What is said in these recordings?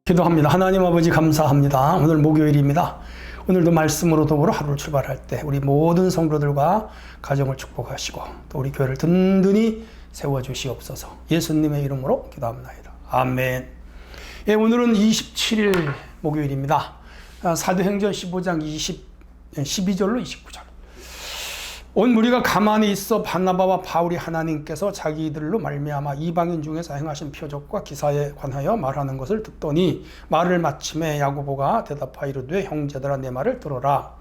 기도합니다. 하나님 아버지 감사합니다. 오늘 목요일입니다. 오늘도 말씀으로 더불어 하루를 출발할 때 우리 모든 성도들과 가정을 축복하시고 또 우리 교회를 든든히 세워주시옵소서. 예수님의 이름으로 기도합니다. 아멘. 예, 오늘은 27일 목요일입니다. 사도행전 15장 12절로 29절. 온 무리가 가만히 있어 바나바와 바울이 하나님께서 자기들로 말미암아 이방인 중에서 행하신 표적과 기사에 관하여 말하는 것을 듣더니 말을 마침에 야고보가 대답하여 이르되 형제들아 내 말을 들어라.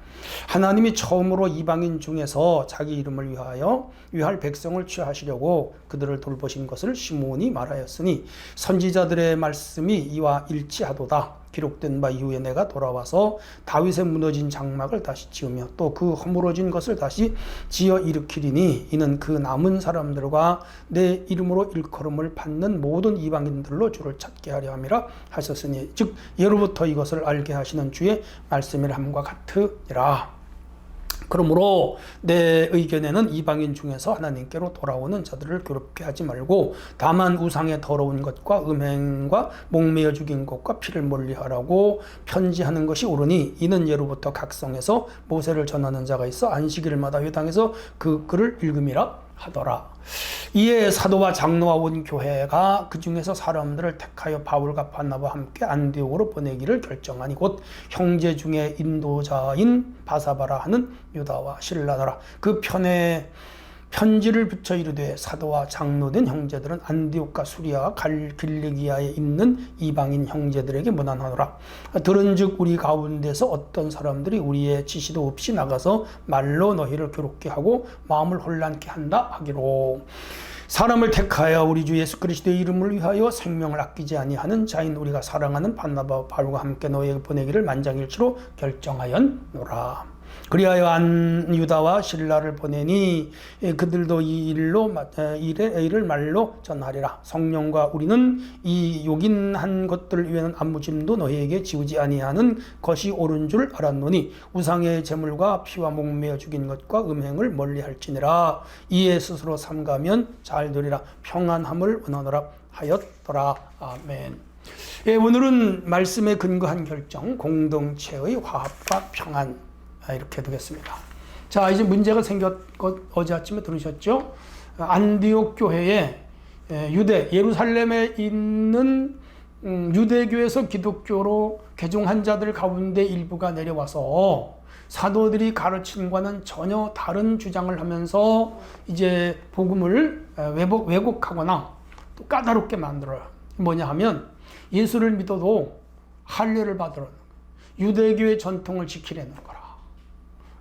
하나님이 처음으로 이방인 중에서 자기 이름을 위할 백성을 취하시려고 그들을 돌보신 것을 시므온이 말하였으니 선지자들의 말씀이 이와 일치하도다. 기록된 바 이후에 내가 돌아와서 다윗의 무너진 장막을 다시 지으며 또 그 허물어진 것을 다시 지어 일으키리니 이는 그 남은 사람들과 내 이름으로 일컬음을 받는 모든 이방인들로 주를 찾게 하려 함이라 하셨으니 즉 예로부터 이것을 알게 하시는 주의 말씀이라 함과 같으니라. 그러므로 내 의견에는 이방인 중에서 하나님께로 돌아오는 자들을 괴롭게 하지 말고 다만 우상의 더러운 것과 음행과 목매어 죽인 것과 피를 멀리하라고 편지하는 것이 옳으니 이는 예로부터 각 성에서 모세를 전하는 자가 있어 안식일마다 회당에서 그 글을 읽음이라 하더라. 이에 사도와 장로와 온 교회가 그 중에서 사람들을 택하여 바울과 바나바와 함께 안디옥으로 보내기를 결정하니 곧 형제 중에 인도자인 바사바라 하는 유다와 실라더라. 그 편지를 붙여 이르되 사도와 장로된 형제들은 안디옥과 수리아와 길리기아에 있는 이방인 형제들에게 문안하노라. 들은즉 우리 가운데서 어떤 사람들이 우리의 지시도 없이 나가서 말로 너희를 괴롭게 하고 마음을 혼란케 한다 하기로 사람을 택하여 우리 주 예수 그리스도의 이름을 위하여 생명을 아끼지 아니하는 자인 우리가 사랑하는 바나바와 바울과 함께 너희에게 보내기를 만장일치로 결정하였노라. 그리하여 유다와 실라를 보내니 그들도 이 일을 말로 전하리라. 성령과 우리는 이 요긴한 것들 위에는 아무 짐도 너희에게 지우지 아니하는 것이 옳은 줄 알았노니 우상의 제물과 피와 목매어 죽인 것과 음행을 멀리할지니라. 이에 스스로 삼가면 잘 되리라. 평안함을 원하노라 하였더라. 아멘. 예, 오늘은 말씀에 근거한 결정, 공동체의 화합과 평안 이렇게 되겠습니다. 자, 이제 문제가 생겼고 어제 아침에 들으셨죠? 안디옥 교회에 예루살렘에 있는 유대교에서 기독교로 개종한 자들 가운데 일부가 내려와서 사도들이 가르친과는 전혀 다른 주장을 하면서 이제 복음을 왜곡하거나 또 까다롭게 만들어요. 뭐냐 하면 예수를 믿어도 할례를 받으라는 거예요. 유대교의 전통을 지키려는 거라.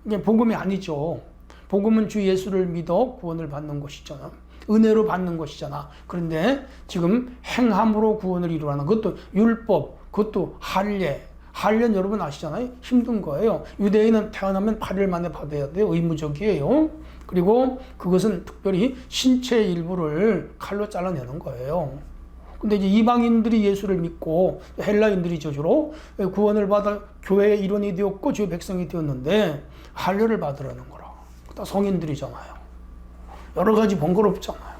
이게 복음이 아니죠. 복음은 주 예수를 믿어 구원을 받는 것이잖아. 은혜로 받는 것이잖아. 그런데 지금 행함으로 구원을 이루라는 그것도 율법, 그것도 할례. 할례는 여러분 아시잖아요. 힘든 거예요. 유대인은 태어나면 8일 만에 받아야 돼요. 의무적이에요. 그리고 그것은 특별히 신체의 일부를 칼로 잘라내는 거예요. 근데 이제 이방인들이 예수를 믿고 헬라인들이죠 주로 구원을 받아 교회의 일원이 되었고 주의 백성이 되었는데 할례를 받으라는 거라. 다 성인들이잖아요. 여러 가지 번거롭잖아요.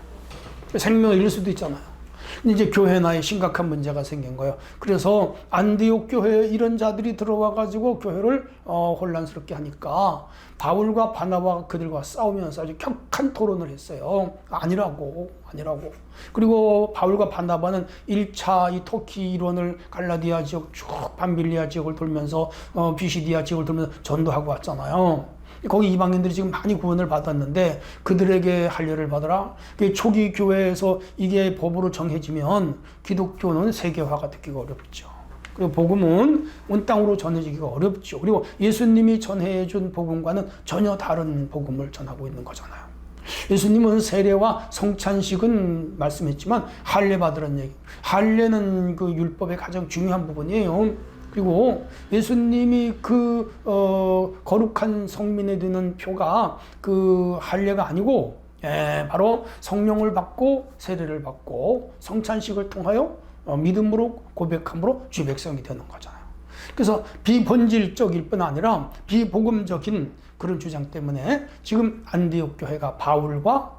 생명을 잃을 수도 있잖아요. 근데 이제 교회 나에 심각한 문제가 생긴 거예요. 그래서 안디옥 교회에 이런 자들이 들어와 가지고 교회를 혼란스럽게 하니까 바울과 바나바가 그들과 싸우면서 아주 격한 토론을 했어요. 아니라고. 그리고 바울과 바나바는 1차 이 터키 일원을 갈라디아 지역 쭉 밤빌리아 지역을 돌면서 비시디아 지역을 돌면서 전도하고 왔잖아요. 거기 이방인들이 지금 많이 구원을 받았는데 그들에게 할례를 받으라. 초기 교회에서 이게 법으로 정해지면 기독교는 세계화가 되기가 어렵죠. 그리고 복음은 온 땅으로 전해지기가 어렵죠. 그리고 예수님이 전해준 복음과는 전혀 다른 복음을 전하고 있는 거잖아요. 예수님은 세례와 성찬식은 말씀했지만 할례 받으라는 얘기. 할례는 그 율법의 가장 중요한 부분이에요. 그리고 예수님이 그 거룩한 성민에 드는 표가 그 할례가 아니고 바로 성령을 받고 세례를 받고 성찬식을 통하여 믿음으로 고백함으로 주의 백성이 되는 거잖아요. 그래서 비본질적일 뿐 아니라 비복음적인 그런 주장 때문에 지금 안디옥 교회가 바울과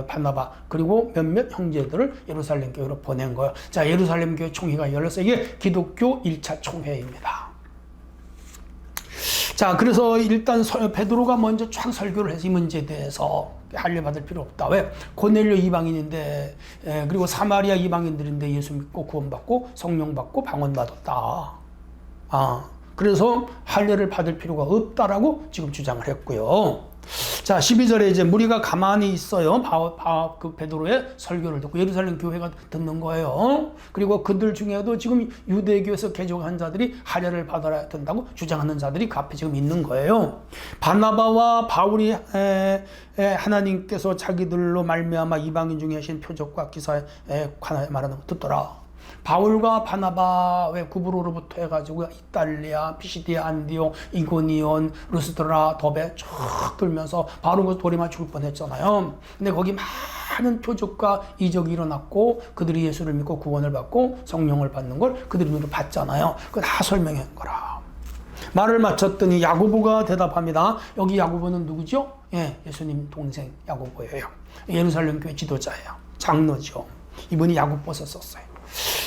바나바 그리고 몇몇 형제들을 예루살렘 교회로 보낸 거예요. 자, 예루살렘 교회 총회가 열려서 이게 기독교 1차 총회입니다. 자, 그래서 일단 베드로가 먼저 쫙 설교를 해서 이 문제에 대해서 할례 받을 필요 없다. 왜? 고넬료 이방인인데, 그리고 사마리아 이방인들인데 예수 믿고 구원받고 성령 받고 방언 받았다. 그래서 할례를 받을 필요가 없다라고 지금 주장을 했고요. 자, 12절에 이제 무리가 가만히 있어요. 그 베드로의 설교를 듣고 예루살렘 교회가 듣는 거예요. 그리고 그들 중에도 지금 유대교에서 개종한 자들이 할례를 받아야 된다고 주장하는 자들이 그 앞에 지금 있는 거예요. 바나바와 바울이 하나님께서 자기들로 말미암아 이방인 중에 하신 표적과 기사에 관하여 말하는 거 듣더라. 바울과 바나바 왜 구브로로부터 해가지고 이탈리아, 피시디아, 안디옥, 이고니온, 루스드라, 더베 쭉 돌면서 바로 그 돌에 맞출 뻔했잖아요. 근데 거기 많은 표적과 이적이 일어났고 그들이 예수를 믿고 구원을 받고 성령을 받는 걸 그들이 눈으로 봤잖아요. 그거 다 설명한 거라. 말을 마쳤더니 야고보가 대답합니다. 여기 야고보는 누구죠? 예수님 동생 야고보예요. 예루살렘 교회 지도자예요. 장로죠. 이분이 야고보서 썼어요.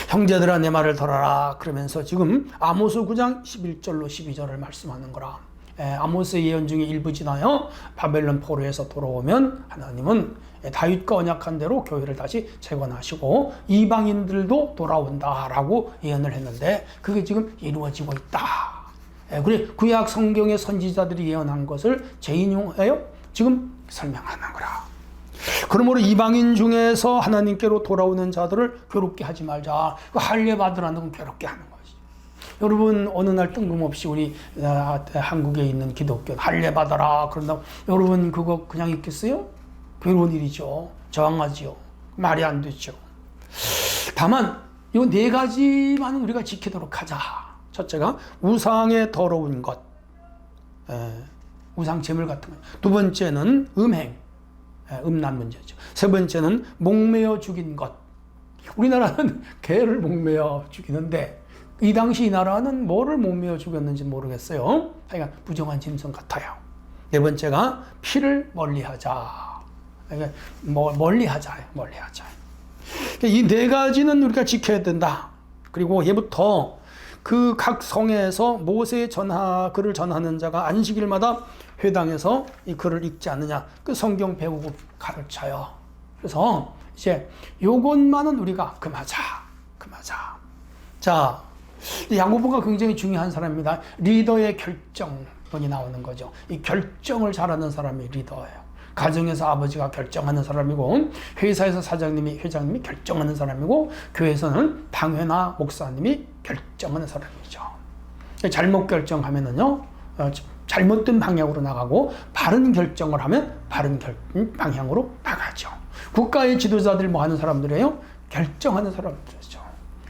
형제들아 내 말을 들어라. 그러면서 지금 아모스 9장 11절로 12절을 말씀하는 거라. 아모스의 예언 중에 일부지나요. 바벨론 포로에서 돌아오면 하나님은 다윗과 언약한 대로 교회를 다시 재건하시고 이방인들도 돌아온다라고 예언을 했는데 그게 지금 이루어지고 있다. 그래 구약 성경의 선지자들이 예언한 것을 재인용하여 지금 설명하는 거라. 그러므로 이방인 중에서 하나님께로 돌아오는 자들을 괴롭게 하지 말자. 할례 받으라는 건 괴롭게 하는 거지. 여러분 어느 날 뜬금없이 우리 한국에 있는 기독교 할례 받아라 그런다고 여러분 그거 그냥 있겠어요? 괴로운 일이죠. 저항하지요. 말이 안 되죠. 다만 이 네 가지만은 우리가 지키도록 하자. 첫째가 우상의 더러운 것, 우상 제물 같은 것. 두 번째는 음행. 음란 문제죠. 세 번째는 목매어 죽인 것. 우리나라는 개를 목매어 죽이는데 이 당시 이 나라는 뭐를 목매어 죽였는지 모르겠어요. 하여간 부정한 짐승 같아요. 네 번째가 피를 멀리하자. 멀리하자. 이 네 가지는 우리가 지켜야 된다. 그리고 예부터 그 각 성에서 모세의 글을 전하는 자가 안식일마다 회당에서 이 글을 읽지 않느냐. 그 성경 배우고 가르쳐요. 그래서 이제 요것만은 우리가 금하자. 자, 야고보가 굉장히 중요한 사람입니다. 리더의 결정권이 나오는 거죠. 이 결정을 잘하는 사람이 리더예요. 가정에서 아버지가 결정하는 사람이고 회사에서 회장님이 결정하는 사람이고 교회에서는 당회나 목사님이 결정하는 사람이죠. 잘못 결정하면은요 잘못된 방향으로 나가고 바른 결정을 하면 바른 방향으로 나가죠. 국가의 지도자들 뭐 하는 사람들이에요? 결정하는 사람들이죠.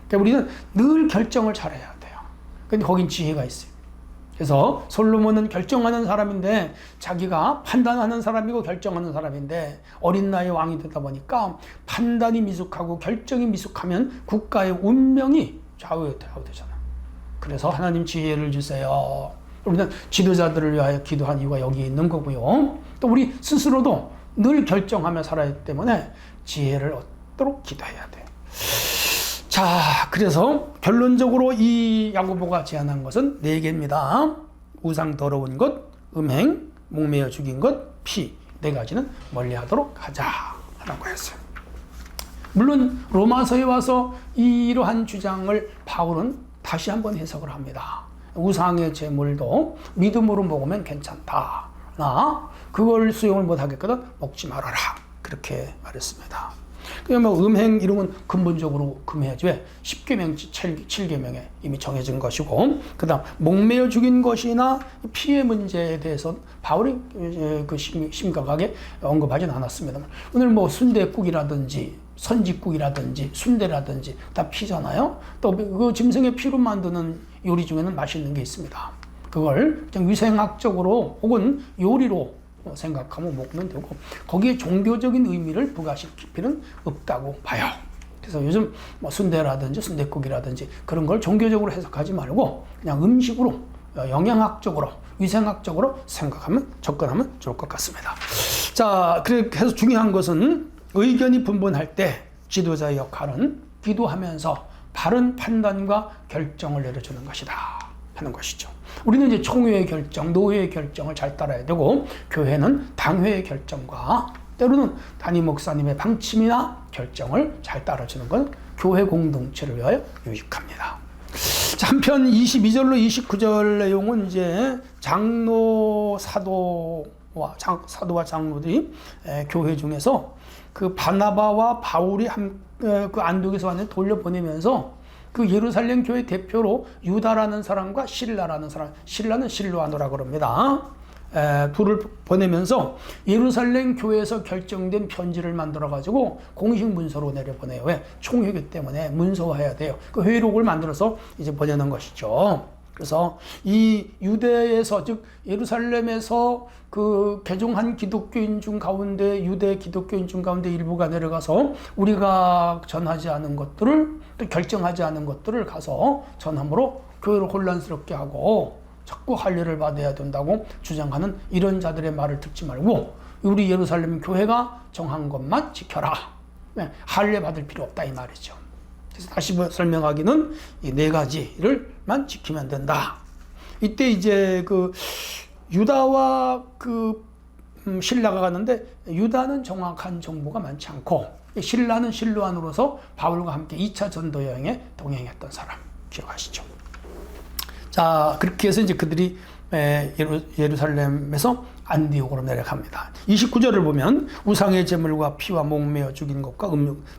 그러니까 우리는 늘 결정을 잘해야 돼요. 근데 거긴 지혜가 있어요. 그래서 솔로몬은 결정하는 사람인데 자기가 판단하는 사람이고 결정하는 사람인데 어린 나이에 왕이 되다 보니까 판단이 미숙하고 결정이 미숙하면 국가의 운명이 좌우되잖아요. 그래서 하나님 지혜를 주세요. 우리는 지도자들을 위하여 기도한 이유가 여기 있는 거고요. 또 우리 스스로도 늘 결정하며 살아야 하기 때문에 지혜를 얻도록 기도해야 돼요. 자, 그래서 결론적으로 이 야고보가 제안한 것은 4개입니다. 우상 더러운 것, 음행, 목매어 죽인 것, 피. 4가지는 멀리하도록 하자 라고 했어요. 물론 로마서에 와서 이러한 주장을 바울은 다시 한번 해석을 합니다. 우상의 제물도 믿음으로 먹으면 괜찮다. 그걸 수용을 못하겠거든 먹지 말아라. 그렇게 말했습니다. 그냥 뭐 음행 이름은 근본적으로 금해야지. 왜? 10계명, 7계명에 이미 정해진 것이고, 그 다음 목매어 죽인 것이나 피해 문제에 대해서 바울이 그 심각하게 언급하진 않았습니다. 오늘 뭐 순댓국이라든지 선짓국이라든지 순대라든지 다 피잖아요. 또 그 짐승의 피로 만드는 요리 중에는 맛있는 게 있습니다. 그걸 그냥 위생학적으로 혹은 요리로 생각하면 먹으면 되고 거기에 종교적인 의미를 부과시킬 필요는 없다고 봐요. 그래서 요즘 뭐 순대라든지 순댓국이라든지 그런 걸 종교적으로 해석하지 말고 그냥 음식으로 영양학적으로 위생학적으로 생각하면 접근하면 좋을 것 같습니다. 자, 그래서 중요한 것은 의견이 분분할 때 지도자의 역할은 기도하면서 바른 판단과 결정을 내려주는 것이다 하는 것이죠. 우리는 이제 총회의 결정, 노회의 결정을 잘 따라야 되고, 교회는 당회의 결정과 때로는 담임 목사님의 방침이나 결정을 잘 따라주는 건 교회 공동체를 위하여 유익합니다. 자, 한편 22절로 29절 내용은 이제 장로, 사도와 장로들이 교회 중에서 그 바나바와 바울이 그 안독에서 완전히 돌려보내면서 그 예루살렘 교회 대표로 유다라는 사람과 실라라는 사람, 실라는 실로아노라고 그럽니다. 둘을 보내면서 예루살렘 교회에서 결정된 편지를 만들어가지고 공식 문서로 내려보내요. 왜? 총회기 때문에 문서화해야 돼요. 그 회의록을 만들어서 이제 보내는 것이죠. 그래서 이 유대에서, 즉 예루살렘에서 그 개종한 기독교인 중 가운데, 유대 기독교인 중 가운데 일부가 내려가서 우리가 전하지 않은 것들을, 또 결정하지 않은 것들을 가서 전함으로 교회를 혼란스럽게 하고 자꾸 할례를 받아야 된다고 주장하는 이런 자들의 말을 듣지 말고 우리 예루살렘 교회가 정한 것만 지켜라. 할례 받을 필요 없다 이 말이죠. 그래서 다시 설명하기는 이 네 가지를만 지키면 된다. 이때 이제 그 유다와 그 실라가 가는데, 유다는 정확한 정보가 많지 않고 실라는 실로안으로서 바울과 함께 2차 전도 여행에 동행했던 사람 기억하시죠? 자, 그렇게 해서 이제 그들이 예루살렘에서 안디옥으로 내려갑니다. 29절을 보면 우상의 제물과 피와 목매어 죽인 것과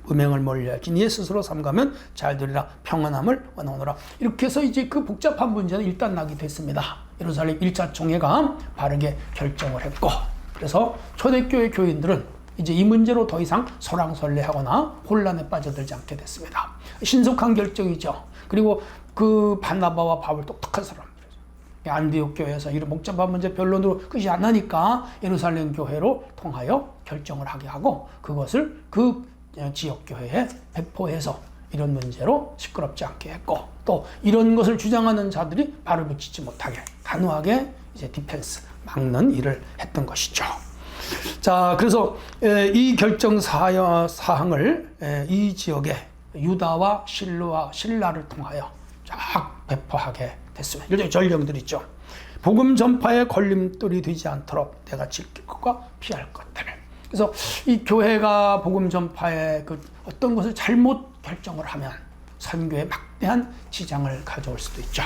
음행을 멀리하지 니 스스로 삼가면 잘 되리라 평안함을 원하노라. 이렇게 해서 이제 그 복잡한 문제는 일단 나게 됐습니다. 예루살렘 1차 총회가 바르게 결정을 했고, 그래서 초대교회 교인들은 이제 이 문제로 더 이상 설왕설래하거나 혼란에 빠져들지 않게 됐습니다. 신속한 결정이죠. 그리고 그 바나바와 바울 똑똑한 사람들이죠. 안디옥 교회에서 이런 복잡한 문제 변론으로 끝이 안 나니까 예루살렘 교회로 통하여 결정을 하게 하고, 그것을 그 지역 교회에 배포해서 이런 문제로 시끄럽지 않게 했고, 또 이런 것을 주장하는 자들이 발을 붙이지 못하게 단호하게 이제 디펜스, 막는 일을 했던 것이죠. 자, 그래서 이 결정 사항을 이 지역에 유다와 실라를 통하여 쫙 배포하게 됐습니다. 이런 전령들 있죠. 복음 전파에 걸림돌이 되지 않도록 내가 지킬 것과 피할 것들을. 그래서 이 교회가 복음 전파에 그 어떤 것을 잘못 결정을 하면 선교에 막대한 지장을 가져올 수도 있죠.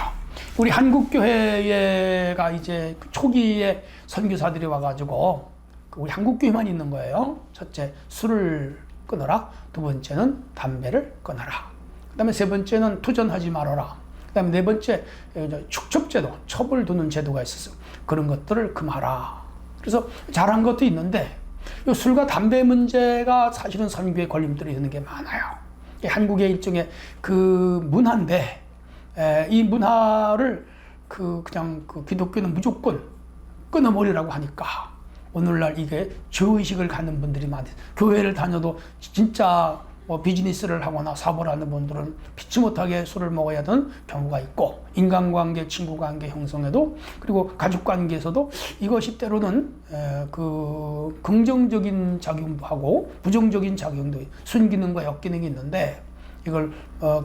우리 한국 교회가 이제 초기에 선교사들이 와가지고 우리 한국 교회만 있는 거예요. 첫째, 술을 끊어라. 두 번째는 담배를 끊어라. 그 다음에 세 번째는 투전하지 말아라. 그 다음에 네 번째, 축첩제도, 첩을 두는 제도가 있었어요. 그런 것들을 금하라. 그래서 잘한 것도 있는데, 이 술과 담배 문제가 사실은 선교에 걸림돌이 되는 게 많아요. 한국의 일종의 그 문화인데, 이 문화를 그냥 기독교는 무조건 끊어버리라고 하니까, 오늘날 이게 죄의식을 갖는 분들이 많아요. 교회를 다녀도 진짜 비즈니스를 하거나 사업을 하는 분들은 피치 못하게 술을 먹어야 하는 경우가 있고, 인간관계, 친구관계 형성에도, 그리고 가족관계에서도 이것이 때로는 그 긍정적인 작용도 하고 부정적인 작용도, 순기능과 역기능이 있는데, 이걸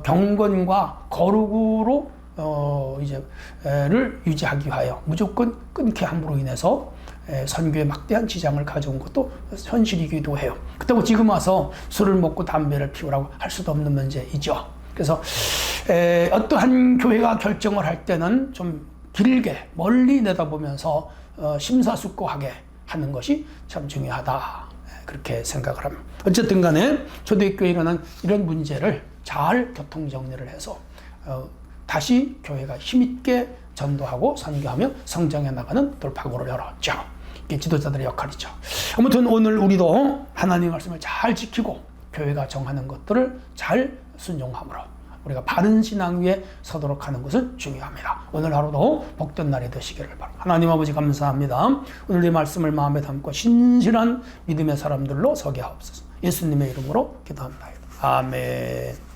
경건과 거룩으로 를 유지하기 위하여 무조건 끊게 함으로 인해서 선교에 막대한 지장을 가져온 것도 현실이기도 해요. 그렇다고 지금 와서 술을 먹고 담배를 피우라고 할 수도 없는 문제이죠. 그래서 어떠한 교회가 결정을 할 때는 좀 길게 멀리 내다보면서 심사숙고하게 하는 것이 참 중요하다, 그렇게 생각을 합니다. 어쨌든 간에 초대교회에 일어난 이런 문제를 잘 교통정리를 해서 다시 교회가 힘있게 전도하고 선교하며 성장해 나가는 돌파구를 열었죠. 이게 지도자들의 역할이죠. 아무튼 오늘 우리도 하나님의 말씀을 잘 지키고 교회가 정하는 것들을 잘 순종함으로 우리가 바른 신앙 위에 서도록 하는 것은 중요합니다. 오늘 하루도 복된 날이 되시기를 바랍니다. 하나님 아버지 감사합니다. 오늘 이 말씀을 마음에 담고 신실한 믿음의 사람들로 서게 하옵소서. 예수님의 이름으로 기도합니다. 아멘.